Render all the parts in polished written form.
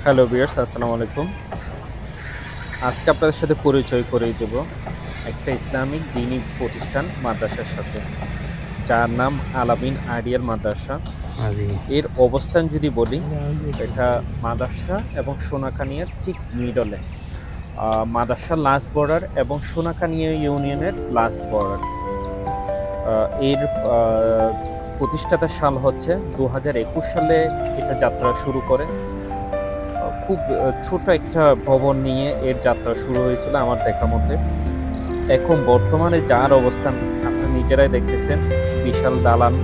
Hello viewers, আসসালামু আলাইকুম। আজকে আপনাদের সাথে পরিচয় করিয়ে দেব একটা ইসলামিক দ্বীনি প্রতিষ্ঠান মাদ্রাসার সাথে, যার নাম আলামিন আইডিয়াল মাদ্রাসা। জি। এর অবস্থান যদি বলি, এটা মাদ্রাসা এবং সোনাকানিয়ার ঠিক মিডলে, মাদ্রাসার লাস্ট বর্ডার এবং সোনাকানিয়া ইউনিয়নের লাস্ট বর্ডার। এর প্রতিষ্ঠাতা সাল হচ্ছে 2021 সালে এটা যাত্রা শুরু করে। খুব ছোট একটা ভবন নিয়ে এর যাত্রা শুরু হয়েছিল আমার দেখা মতে। এখন বর্তমানে যার অবস্থান আপনারা নিজেরাই দেখতেছেন, বিশাল দালান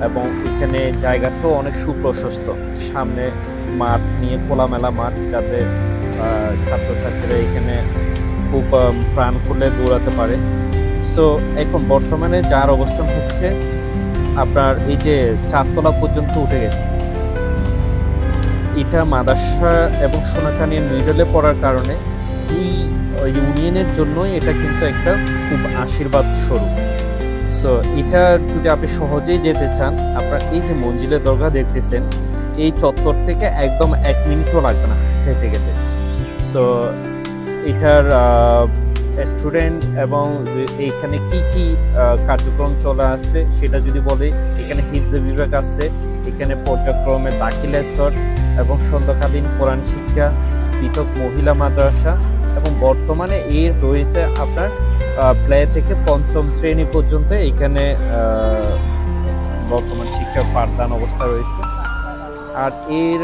এবং এখানে জায়গাটাও অনেক সুপ্রশস্ত। সামনে মাঠ নিয়ে খোলামেলা মাঠ, যাতে ছাত্রছাত্রীরা এখানে খুব প্রাণ খুলে দৌড়াতে পারে। সো এখন বর্তমানে যার অবস্থান হচ্ছে আপনার এই যে 4 তলা পর্যন্ত উঠে গেছে। এটা মাদ্রাসা এবং সোনাকানিয়ার মিডলে পড়ার কারণে দুই ইউনিয়নের জন্যই এটা কিন্তু একটা খুব আশীর্বাদ স্বরূপ। সো এটা যদি আপনি সহজেই যেতে চান, আপনার এই যে মঞ্জিলের দরগা দেখতেছেন, এই চত্বর থেকে একদম 1 মিনিটও লাগবে না হেঁটে গেতে। সো এটার স্টুডেন্ট এবং এইখানে কি কি কার্যক্রম চলে আসছে সেটা যদি বলে, এখানে হিফজ বিভাগ আছে, এখানে পর্যায়ক্রমে দাখিলা স্তর এবং সন্ধ্যাকালীন কোরআন শিক্ষা, পৃথক মহিলা মাদ্রাসা, এবং বর্তমানে এর রয়েছে আপনার প্লে থেকে 5ম শ্রেণী পর্যন্ত এখানে বর্তমান শিক্ষা পাঠদান অবস্থা রয়েছে। আর এর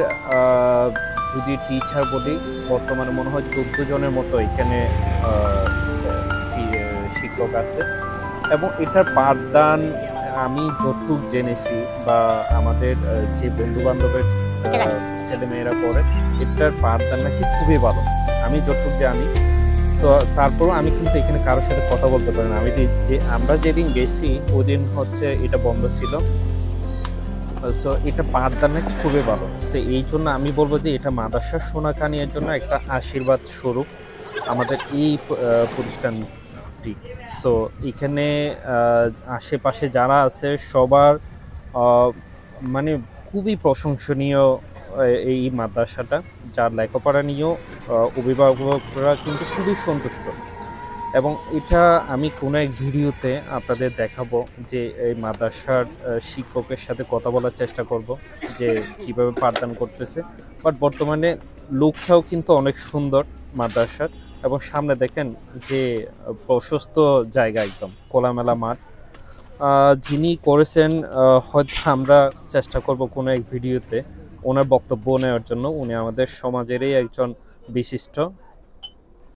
যদি টিচার বলি, বর্তমানে মনে হয় 14 জনের মতো এখানে শিক্ষক আছে। এবং এটার পাঠদান আমি যতটুকু জেনেছি বা আমাদের যে বন্ধু বান্ধবের ছেলেমেয়েরা পড়ে, এটার পাঠদান নাকি খুবই ভালো, আমি যতটুকু জানি। তো তারপরও আমি কিন্তু এখানে কারোর সাথে কথা বলতে পারি না। আমরা যেদিন গেছি ওদিন হচ্ছে এটা বন্ধ ছিল। সো এটা পাঠদান নাকি খুবই ভালো। সো এই জন্য আমি বলবো যে এটা মাদ্রাসা সোনাকানিয়ার জন্য একটা আশীর্বাদ স্বরূপ আমাদের এই প্রতিষ্ঠানটি। সো এখানে আশেপাশে যারা আছে সবার মানে খুবই প্রশংসনীয় এই মাদ্রাসাটা, যার লেখাপড়া নিয়েও অভিভাবকরা কিন্তু খুবই সন্তুষ্ট। এবং এটা আমি কোনো এক ভিডিওতে আপনাদের দেখাবো যে এই মাদ্রাসার শিক্ষকের সাথে কথা বলার চেষ্টা করব যে কীভাবে পাঠদান করতেছে। বাট বর্তমানে লুকটাও কিন্তু অনেক সুন্দর মাদ্রাসার, এবং সামনে দেখেন যে প্রশস্ত জায়গা, একদম খোলামেলা মাঠ। যিনি করেছেন হয়তো আমরা চেষ্টা করব কোনো এক ভিডিওতে ওনার বক্তব্য নেওয়ার জন্য। উনি আমাদের সমাজেরই একজন বিশিষ্ট